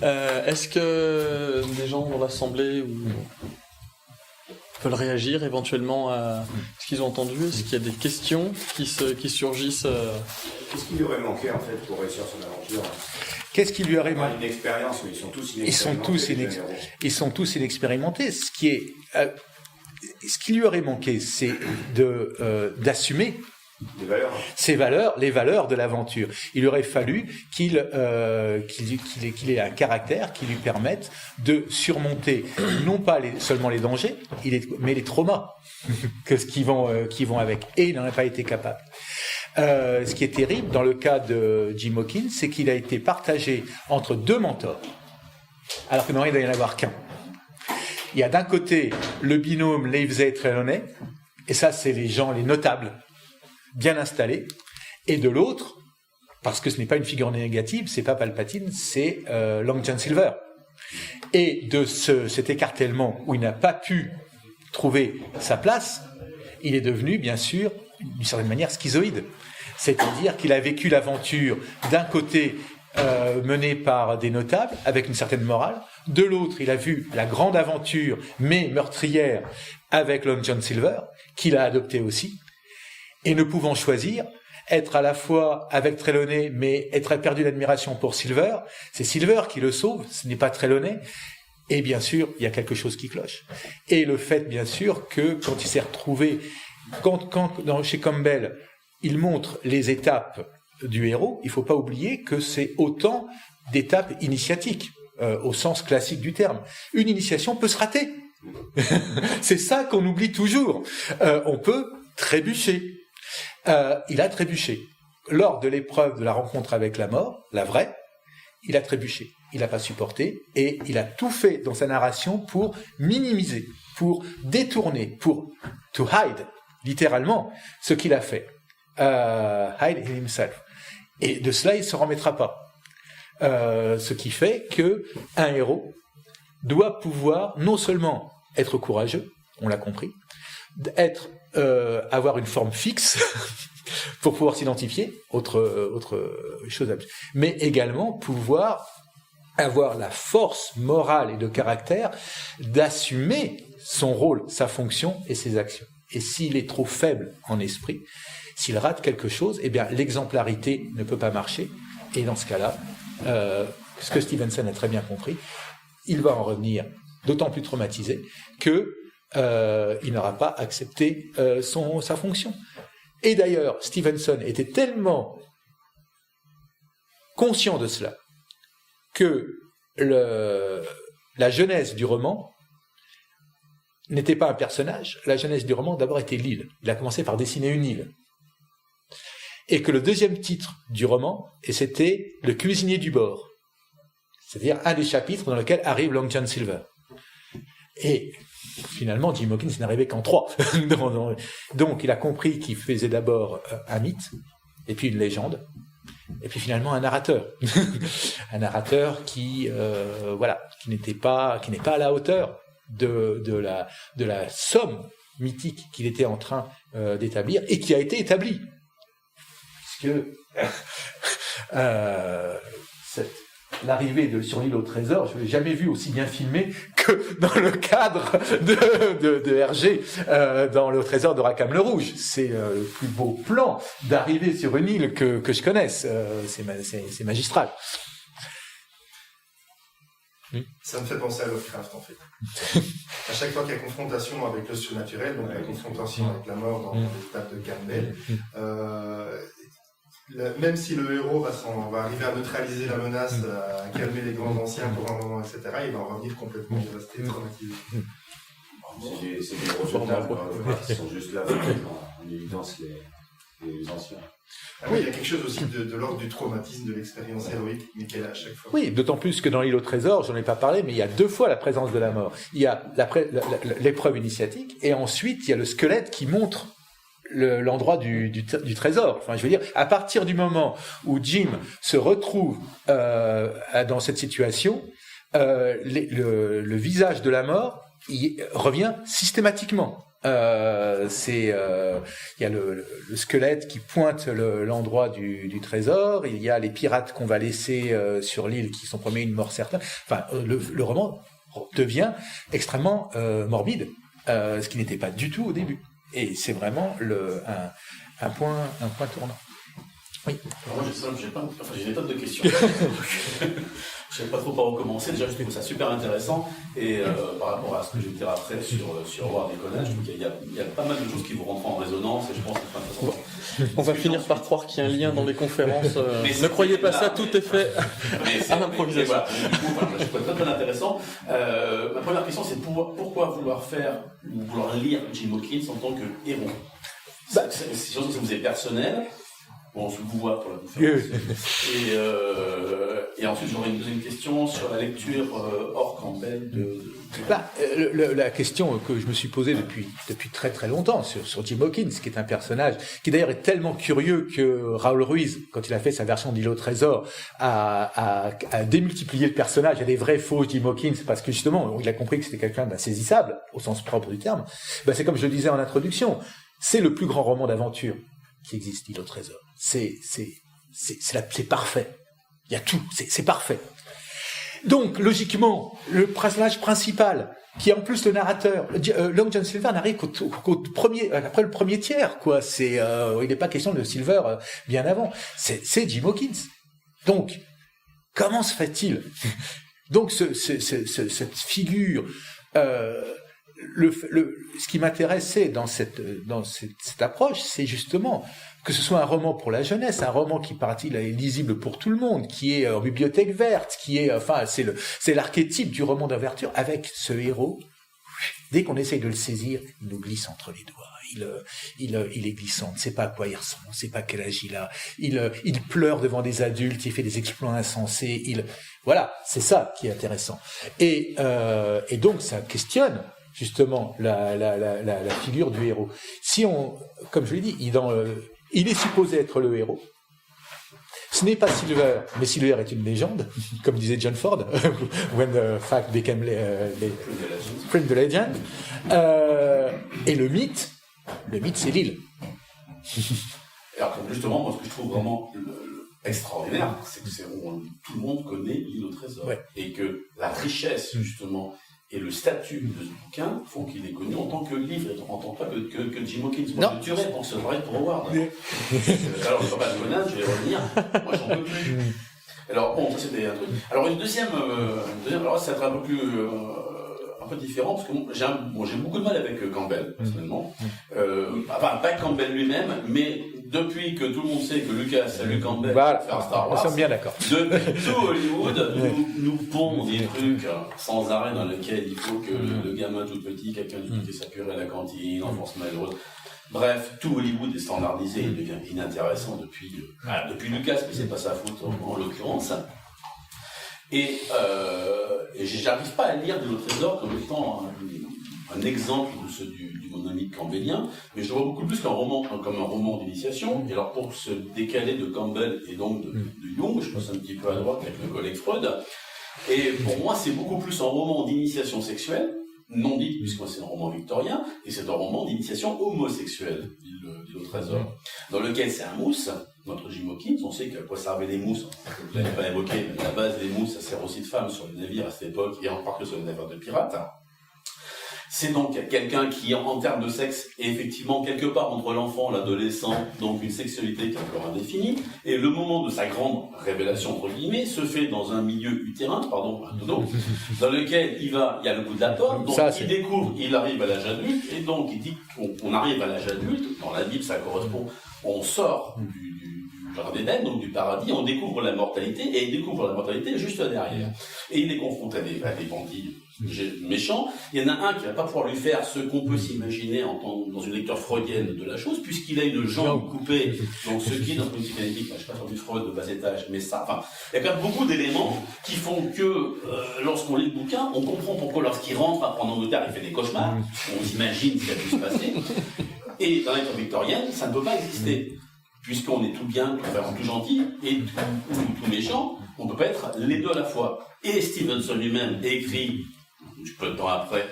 Est-ce que des gens dans l'assemblée veulent réagir éventuellement à ce qu'ils ont entendu? Est-ce qu'il y a des questions qui surgissent Qu'est-ce qui lui aurait manqué en fait pour réussir son aventure? Qu'est-ce qui lui aurait manqué? Une expérience, mais ils sont tous inexpérimentés. Ce qui lui aurait manqué, c'est d'assumer les valeurs de l'aventure. Il aurait fallu qu'il ait un caractère qui lui permette de surmonter non pas seulement les dangers, mais les traumas qui vont avec. Et il n'en a pas été capable. Ce qui est terrible dans le cas de Jim Hawkins, c'est qu'il a été partagé entre deux mentors, alors que normalement il ne doit y en avoir qu'un. Il y a d'un côté le binôme Livesey-Trelawney, et ça c'est les notables, bien installés, et de l'autre, parce que ce n'est pas une figure négative, c'est pas Palpatine, c'est Long John Silver. Et de cet écartèlement où il n'a pas pu trouver sa place, il est devenu, bien sûr, d'une certaine manière schizoïde. C'est-à-dire qu'il a vécu l'aventure d'un côté menée par des notables, avec une certaine morale, de l'autre, il a vu la grande aventure, mais meurtrière, avec Long John Silver, qu'il a adopté aussi, et ne pouvant choisir, être à la fois avec Trelawney, mais être perdu d'admiration pour Silver, c'est Silver qui le sauve, ce n'est pas Trelawney, et bien sûr, il y a quelque chose qui cloche. Et le fait, bien sûr, que quand il s'est retrouvé, chez Campbell, il montre les étapes du héros, il ne faut pas oublier que c'est autant d'étapes initiatiques, au sens classique du terme. Une initiation peut se rater. C'est ça qu'on oublie toujours. On peut trébucher. Il a trébuché. Lors de l'épreuve de la rencontre avec la mort, la vraie, il a trébuché. Il n'a pas supporté et il a tout fait dans sa narration pour minimiser, pour détourner, to hide, littéralement, ce qu'il a fait. Hide himself. Et de cela, il ne se remettra pas. Ce qui fait qu'un héros doit pouvoir non seulement être courageux, on l'a compris, avoir une forme fixe pour pouvoir s'identifier, autre chose, mais également pouvoir avoir la force morale et de caractère d'assumer son rôle, sa fonction et ses actions. Et s'il est trop faible en esprit, s'il rate quelque chose, eh bien l'exemplarité ne peut pas marcher. Et dans ce cas-là, ce que Stevenson a très bien compris, il va en revenir d'autant plus traumatisé que il n'aura pas accepté sa fonction. Et d'ailleurs, Stevenson était tellement conscient de cela que la genèse du roman n'était pas un personnage. La genèse du roman, d'abord, était l'île. Il a commencé par dessiner une île. Et que le deuxième titre du roman, c'était « Le cuisinier du bord ». C'est-à-dire un des chapitres dans lequel arrive Long John Silver. Et finalement, Jim Hawkins n'arrivait qu'en 3. Donc, il a compris qu'il faisait d'abord un mythe, et puis une légende, et puis finalement un narrateur. Un narrateur qui n'est pas à la hauteur de la somme mythique qu'il était en train d'établir et qui a été établi. Puisque l'arrivée sur l'île au trésor, je ne l'ai jamais vu aussi bien filmé que dans le cadre de Hergé dans le trésor de Rackham le Rouge. C'est le plus beau plan d'arriver sur une île que je connaisse. C'est magistral. Ça me fait penser à Lovecraft, en fait. À chaque fois qu'il y a confrontation avec le surnaturel, donc la confrontation avec la mort dans l'étape de Campbell, même si le héros va arriver à neutraliser la menace, à calmer les grands anciens pour un moment, etc., il va en revenir complètement dévasté, traumatisé. C'est des gros soldats qui sont juste là pour mettre en évidence les anciens. Ah oui, il y a quelque chose aussi de l'ordre du traumatisme, de l'expérience héroïque, mais qu'elle a à chaque fois. Oui, d'autant plus que dans l'île au trésor, j'en ai pas parlé, mais il y a 2 fois la présence de la mort. Il y a l'épreuve initiatique, et ensuite il y a le squelette qui montre l'endroit du trésor. Enfin, je veux dire, à partir du moment où Jim se retrouve dans cette situation, le visage de la mort il revient systématiquement. Il y a le squelette qui pointe l'endroit du trésor. Il y a les pirates qu'on va laisser sur l'île qui sont promis une mort certaine. Enfin, le roman devient extrêmement morbide, ce qui n'était pas du tout au début. Et c'est vraiment un point tournant. Oui. Alors moi, j'ai des tonnes de questions. Je ne sais pas trop par où commencer. Déjà, je trouve ça super intéressant. Et par rapport à ce que je vais dire après sur Ward et Conan, je trouve qu'il y a pas mal de choses qui vont rentrer en résonance. Et je pense que c'est intéressant. On va finir par croire qu'il y a un lien dans les conférences. Ne croyez pas ça, tout est fait à l'improvisation. Voilà. Du coup, je trouve ça très intéressant. Ma première question, c'est pourquoi vouloir lire Jim Hawkins en tant que héros? Ça vous est personnel. Bon, on se vous voit pour la conférence. Et ensuite, j'aurais une deuxième question sur la lecture hors Campbell la question que je me suis posée depuis très très longtemps sur Jim Hawkins, qui est un personnage qui d'ailleurs est tellement curieux que Raoul Ruiz, quand il a fait sa version d'Île au trésor, a démultiplié le personnage. Il y a des vrais faux Jim Hawkins parce que justement, il a compris que c'était quelqu'un d'insaisissable au sens propre du terme. C'est comme je le disais en introduction, c'est le plus grand roman d'aventure qui existe, Île au trésor. C'est parfait. Il y a tout, c'est parfait. Donc, logiquement, le personnage principal, qui est en plus le narrateur, Long John Silver n'arrive après le premier tiers, quoi. Il n'est pas question de Silver bien avant. C'est Jim Hawkins. Donc, comment se fait-il? Donc, cette figure, ce qui m'intéressait dans cette approche, c'est justement que ce soit un roman pour la jeunesse, un roman qui paraît-il est lisible pour tout le monde, qui est en bibliothèque verte, c'est l'archétype du roman d'aventure avec ce héros. Dès qu'on essaye de le saisir, il nous glisse entre les doigts. Il est glissant, on ne sait pas à quoi il ressemble, on ne sait pas quel âge il a. Il pleure devant des adultes, il fait des exploits insensés. Voilà, c'est ça qui est intéressant. Et donc ça questionne justement la figure du héros. Comme je l'ai dit, il est supposé être le héros. Ce n'est pas Silver, mais Silver est une légende, comme disait John Ford, when the fact became print the legend. Et le mythe, c'est l'île. Alors justement, moi ce que je trouve vraiment extraordinaire, c'est que tout le monde connaît l'île au trésor. Ouais. Et que la richesse, justement, et le statut de ce bouquin font qu'il est connu en tant que livre, et en tant que Jim Hawkins. Moi, je tuerais pour ce vrai pour Howard. Alors, je ne pas de Conan, je vais revenir. Moi, j'en peux plus. Alors, bon, ça c'était un truc. Alors, une deuxième alors ça va être un peu différent, parce que j'ai beaucoup de mal avec Campbell, personnellement. Pas Campbell lui-même, mais depuis que tout le monde sait que Lucas a lu Campbell pour faire Star Wars, nous sommes bien d'accord. Depuis tout Hollywood nous pond des trucs sans arrêt dans lesquels il faut que le gamin tout petit, quelqu'un qui sa purée à la cantine, enfance malheureuse. Bref, tout Hollywood est standardisé, il devient inintéressant depuis Lucas, mais c'est pas sa faute en l'occurrence. Et j'arrive pas à lire de l'autre trésor comme étant un exemple de ceux du monolithe campbellien, mais je le vois beaucoup plus comme un roman d'initiation. Et alors pour se décaler de Campbell et donc de Jung, je passe un petit peu à droite avec le collègue Freud. Et pour moi, c'est beaucoup plus un roman d'initiation sexuelle non dite, puisque c'est un roman victorien, et c'est un roman d'initiation homosexuelle, dit le Trésor, dans lequel c'est un mousse, notre Jim Hawkins, on sait qu'à quoi servaient les mousses, vous l'avez pas évoqué, mais à la base, les mousses, ça sert aussi de femmes sur les navires à cette époque, et en particulier sur les navires de pirates. C'est donc quelqu'un qui, en termes de sexe, est effectivement quelque part entre l'enfant et l'adolescent, donc une sexualité qui est encore indéfinie, et le moment de sa grande révélation, entre guillemets, se fait dans un milieu utérin, un tonneau, dans lequel il y a le coup de la porte, donc il découvre, il arrive à l'âge adulte, et donc il dit qu'on arrive à l'âge adulte, dans la Bible ça correspond, on sort du Jardin d'Éden, donc du paradis, on découvre la mortalité, et il découvre la mortalité juste derrière. Et il est confronté à des bandits méchants. Il y en a un qui va pas pouvoir lui faire ce qu'on peut s'imaginer dans une lecture freudienne de la chose, puisqu'il a une jambe coupée, donc ce qui est dans une psychanalytique, je sais pas sur du Freud de bas étage, mais ça, enfin, il y a quand même beaucoup d'éléments qui font que, lorsqu'on lit le bouquin, on comprend pourquoi lorsqu'il rentre en Angleterre, il fait des cauchemars, on s'imagine ce qui a pu se passer, et dans l'époque victorienne, ça ne peut pas exister. Puisqu'on est tout bien, tout gentil, et tout méchant, on ne peut pas être les deux à la fois. Et Stevenson lui-même écrit, peu de temps après,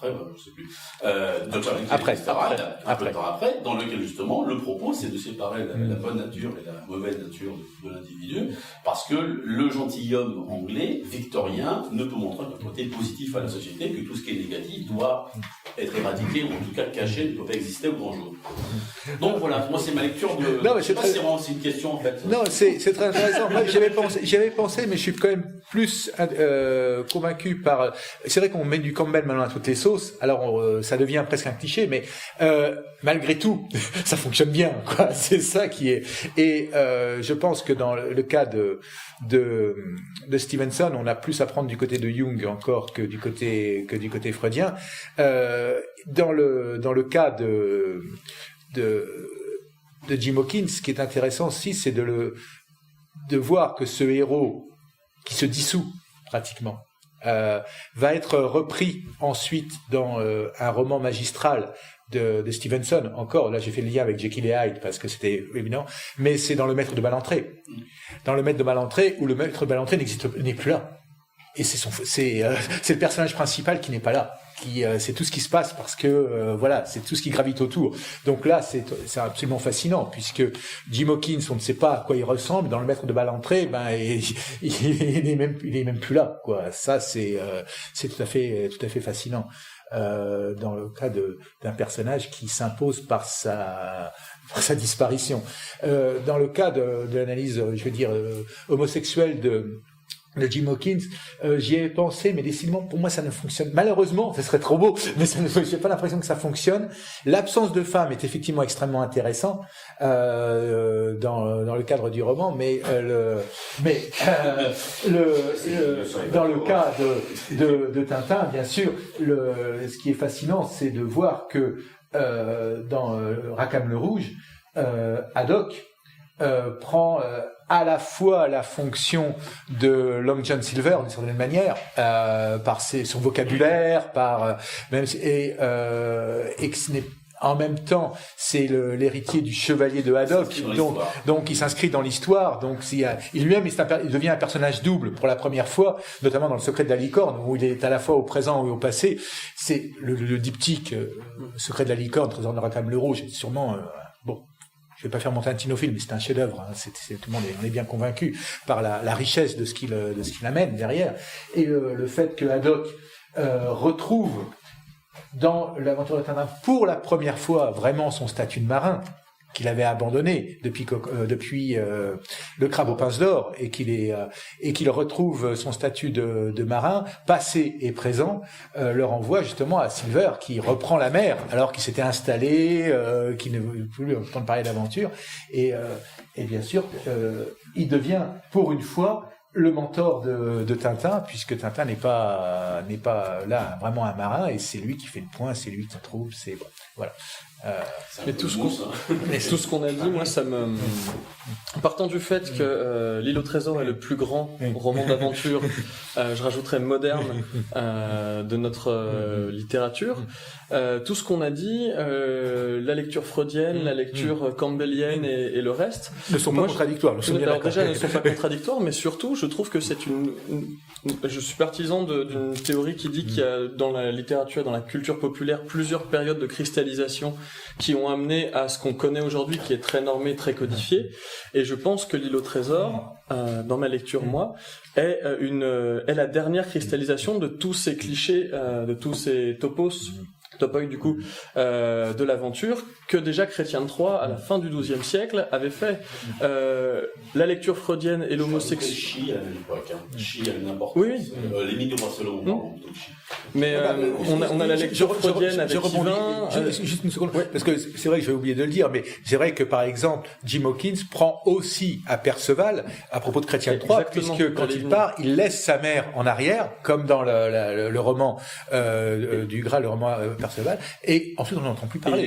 je sais plus, un peu de temps après, dans lequel justement le propos c'est de séparer la bonne nature et la mauvaise nature de l'individu, parce que le gentilhomme anglais, victorien, ne peut montrer qu'un côté positif à la société, que tout ce qui est négatif doit être éradiqué, ou en tout cas caché, ne peut pas exister au grand jour. Donc voilà, moi c'est ma lecture de... Non, mais je sais pas si c'est une question en fait. Non, c'est très intéressant. Moi, j'y avais pensé, mais je suis quand même plus convaincu par... C'est vrai qu'on met du Campbell maintenant à toutes les sauces, alors ça devient presque un cliché, mais malgré tout, ça fonctionne bien, quoi. C'est ça qui est... Et je pense que dans le cas de Stevenson, on a plus à prendre du côté de Jung encore que du côté freudien. Dans le cas de Jim Hawkins, ce qui est intéressant aussi, c'est de voir que ce héros qui se dissout pratiquement va être repris ensuite dans un roman magistral de Stevenson. Encore, là j'ai fait le lien avec Jekyll et Hyde parce que c'était évident, mais c'est dans Le Maître de Ballantrae. Dans Le Maître de Ballantrae, où le Maître de Ballantrae n'est plus là. Et c'est le personnage principal qui n'est pas là. C'est tout ce qui se passe parce que voilà, c'est tout ce qui gravite autour. Donc là, c'est absolument fascinant puisque Jim Hawkins, on ne sait pas à quoi il ressemble. Dans Le Maître de Ballantrae, il est même plus là, quoi. Ça, c'est tout à fait fascinant. Dans le cas d'un personnage qui s'impose par sa disparition. Dans le cas de l'analyse, je veux dire, homosexuelle de Jim Hawkins, j'y ai pensé, mais décidément, pour moi, ça ne fonctionne. Malheureusement, ça serait trop beau, mais j'ai pas l'impression que ça fonctionne. L'absence de femme est effectivement extrêmement intéressant dans le cadre du roman, mais dans le cas de Tintin, bien sûr, ce qui est fascinant, c'est de voir que dans Rackham le Rouge, Haddock prend à la fois la fonction de Long John Silver d'une certaine manière par son vocabulaire, et que ce n'est en même temps c'est l'héritier du chevalier de Haddock, donc il s'inscrit dans l'histoire, donc il lui-même il devient un personnage double pour la première fois, notamment dans Le Secret de la licorne où il est à la fois au présent et au passé. C'est le diptyque Secret de la licorne, Trésor de Rackham le Rouge, sûrement bon. Je vais pas faire monter un Tinophile, mais c'est un chef-d'œuvre. Hein. Tout le monde on est bien convaincu par la richesse de ce qu'il amène derrière, et le fait que Haddock retrouve dans l'aventure de Tintin pour la première fois vraiment son statut de marin qu'il avait abandonné depuis le Crabe aux pinces d'or, et qu'il retrouve son statut de marin passé et présent, le renvoie justement à Silver qui reprend la mer alors qu'il s'était installé, qui ne veut plus entendre parler d'aventure, et bien sûr il devient pour une fois le mentor de Tintin, puisque Tintin n'est pas là vraiment un marin, et c'est lui qui fait le point, c'est lui qui trouve, voilà. Mais tout ce qu'on a dit, moi, ça me... Partant du fait que L'île au trésor est le plus grand roman d'aventure, je rajouterais moderne, de notre littérature, tout ce qu'on a dit, la lecture freudienne, la lecture campbellienne et le reste... Ne sont pas contradictoires. Alors déjà, ne sont pas contradictoires, mais surtout, je trouve que c'est je suis partisan d'une théorie qui dit qu'il y a dans la littérature, dans la culture populaire, plusieurs périodes de cristallisation qui ont amené à ce qu'on connaît aujourd'hui, qui est très normé, très codifié. Et je pense que L'île au trésor, dans ma lecture, moi, est la dernière cristallisation de tous ces clichés, de tous ces topoi du coup, de l'aventure, que déjà Chrétien de Troyes, à la fin du XIIe siècle, avait fait. La lecture freudienne et l'homosexualité... Chi à l'époque, Chi a une importance. Oui. Les mythes du roi Salomon, pardon, plutôt que Chi. Mais on a la lecture freudienne avec Yvain... Juste une seconde, parce que c'est vrai que j'ai oublié de le dire, mais c'est vrai que par exemple, Jim Hawkins prend aussi à Perceval, à propos de Chrétien de Troyes, puisque quand il part, il laisse sa mère en arrière, comme dans le roman du Graal, le roman Perceval, et ensuite on n'entend plus parler. Et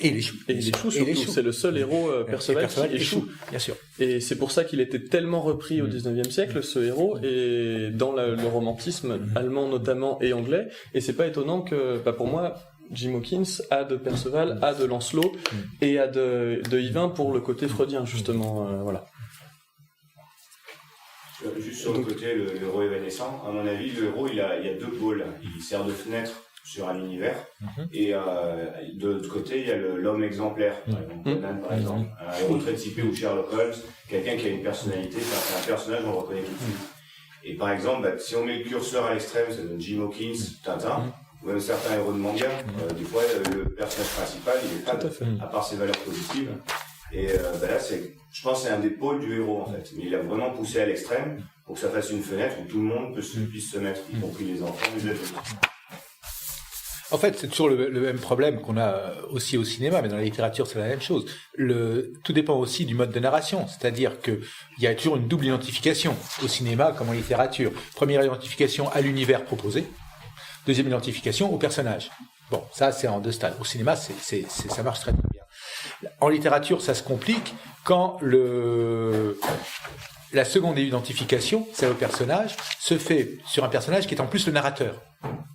il échoue surtout. C'est le seul héros Perceval qui échoue. Bien sûr. Et c'est pour ça qu'il était tellement repris au XIXe siècle, ce héros, et dans le romantisme allemand notamment et anglais. Et c'est pas étonnant que, pour moi, Jim Hawkins a de Perceval, a de Lancelot et a de Yvain pour le côté freudien justement. Voilà. Juste sur le côté, le héros évanescent, à mon avis, le héros, il y a deux pôles. Il sert de fenêtre sur un univers, et de l'autre côté, il y a l'homme exemplaire, par exemple, Conan, par exemple, un héros très typé ou Sherlock Holmes, quelqu'un qui a une personnalité, c'est un personnage, on le reconnaît tout de suite. Et par exemple, si on met le curseur à l'extrême, ça donne Jim Hawkins, Tintin, ou même certains héros de manga, des fois, le personnage principal, il est fade, à part ses valeurs positives. Et là, je pense que c'est un des pôles du héros, en fait. Mais il a vraiment poussé à l'extrême pour que ça fasse une fenêtre où tout le monde puisse se mettre, y compris les enfants, les adultes. En fait, c'est toujours le même problème qu'on a aussi au cinéma, mais dans la littérature, c'est la même chose. Tout dépend aussi du mode de narration, c'est-à-dire que il y a toujours une double identification au cinéma comme en littérature. Première identification à l'univers proposé, deuxième identification au personnage. Bon, ça c'est en deux stades. Au cinéma, ça marche très très bien. En littérature, ça se complique quand la seconde identification, c'est au personnage, se fait sur un personnage qui est en plus le narrateur.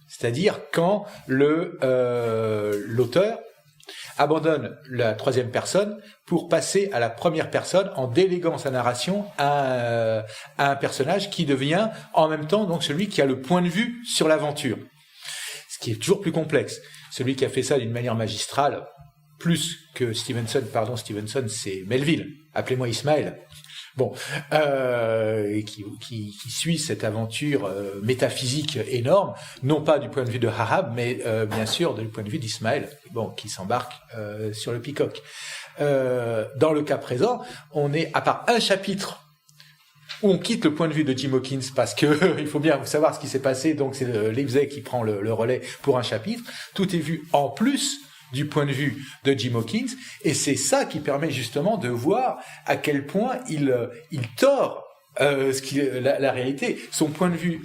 C'est-à-dire quand l'auteur abandonne la troisième personne pour passer à la première personne en déléguant sa narration à un personnage qui devient en même temps donc celui qui a le point de vue sur l'aventure. Ce qui est toujours plus complexe. Celui qui a fait ça d'une manière magistrale, plus que Stevenson, c'est Melville. Appelez-moi Ismaël. Bon, qui suit cette aventure métaphysique énorme, non pas du point de vue de Ahab, mais bien sûr du point de vue d'Ismaël, qui s'embarque sur le Peacock. Dans le cas présent, on est à part un chapitre où on quitte le point de vue de Jim Hawkins parce que il faut bien savoir ce qui s'est passé, donc c'est Livesey qui prend le relais pour un chapitre. Tout est vu en plus du point de vue de Jim Hawkins, et c'est ça qui permet justement de voir à quel point il tord la réalité. Son point de vue,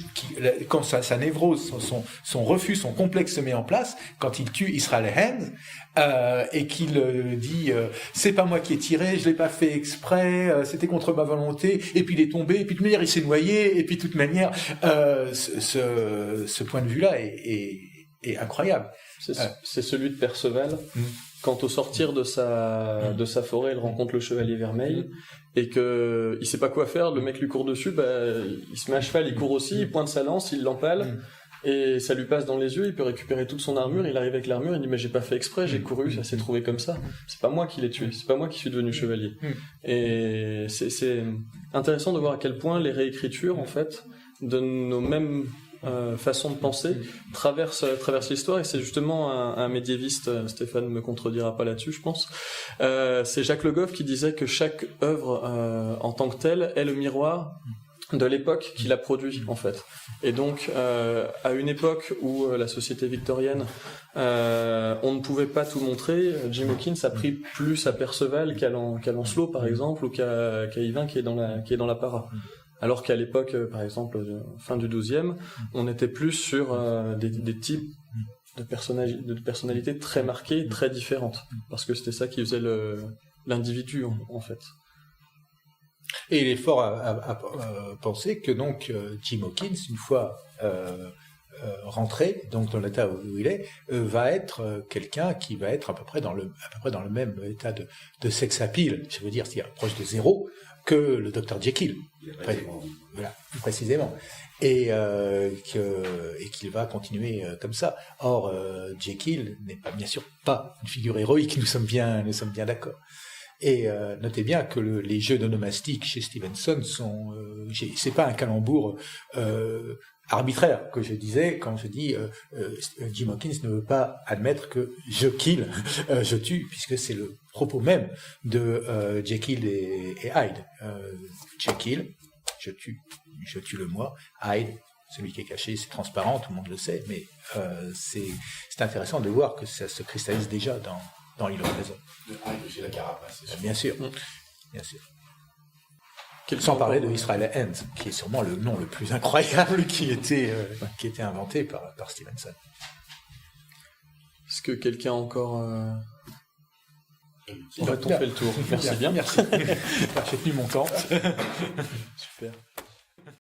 quand sa névrose, son refus, son complexe se met en place, quand il tue Israel Hands, et qu'il dit c'est pas moi qui ai tiré, je l'ai pas fait exprès, c'était contre ma volonté, et puis il est tombé, et puis de toute manière il s'est noyé, et puis de toute manière ce point de vue-là est incroyable. C'est celui de Perceval. Quand au sortir de sa forêt, il rencontre le chevalier vermeil et que il sait pas quoi faire, le mec lui court dessus, il se met à cheval, il court aussi, il pointe sa lance, il l'empale et ça lui passe dans les yeux, il peut récupérer toute son armure, il arrive avec l'armure, il dit mais j'ai pas fait exprès, j'ai couru, ça s'est trouvé comme ça. C'est pas moi qui l'ai tué, c'est pas moi qui suis devenu chevalier. Et c'est intéressant de voir à quel point les réécritures en fait de nos mêmes façon de penser traverse l'histoire, et c'est justement un médiéviste, Stéphane me contredira pas là-dessus je pense, c'est Jacques Le Goff qui disait que chaque œuvre en tant que telle est le miroir de l'époque qui l'a produit en fait, et donc à une époque où la société victorienne on ne pouvait pas tout montrer, Jim Hawkins a pris plus à Perceval qu'à Lancelot par exemple, ou qu'à Yvain qui est dans la para. Alors qu'à l'époque, par exemple, fin du XIIe, on était plus sur des types de personnalités très marquées, très différentes, parce que c'était ça qui faisait l'individu en fait. Et il est fort à penser que donc Jim Hawkins, une fois rentré donc dans l'état où il est, va être quelqu'un qui va être à peu près dans le même état de sex appeal, je veux dire, c'est-à-dire proche de zéro, que le Dr Jekyll. Voilà, plus précisément. Et qu'il va continuer comme ça. Or, Jekyll n'est pas, bien sûr, pas une figure héroïque, nous sommes bien d'accord. Et notez bien que les jeux d'onomastique chez Stevenson c'est pas un calembour arbitraire que je disais quand je dis Jim Hawkins ne veut pas admettre que je kill, je tue, puisque c'est le propos même de Jekyll et Hyde. Jekyll, je tue le moi. Hyde, celui qui est caché, c'est transparent, tout le monde le sait, mais c'est intéressant de voir que ça se cristallise déjà dans l'île au trésor. J'ai la carapace. Bien sûr, bien sûr. Sans parler de Israel Hand, qui est sûrement le nom le plus incroyable qui était inventé par Stevenson. Est-ce que quelqu'un encore On fait le tour. Merci bien. Merci. J'ai tenu mon temps. Super.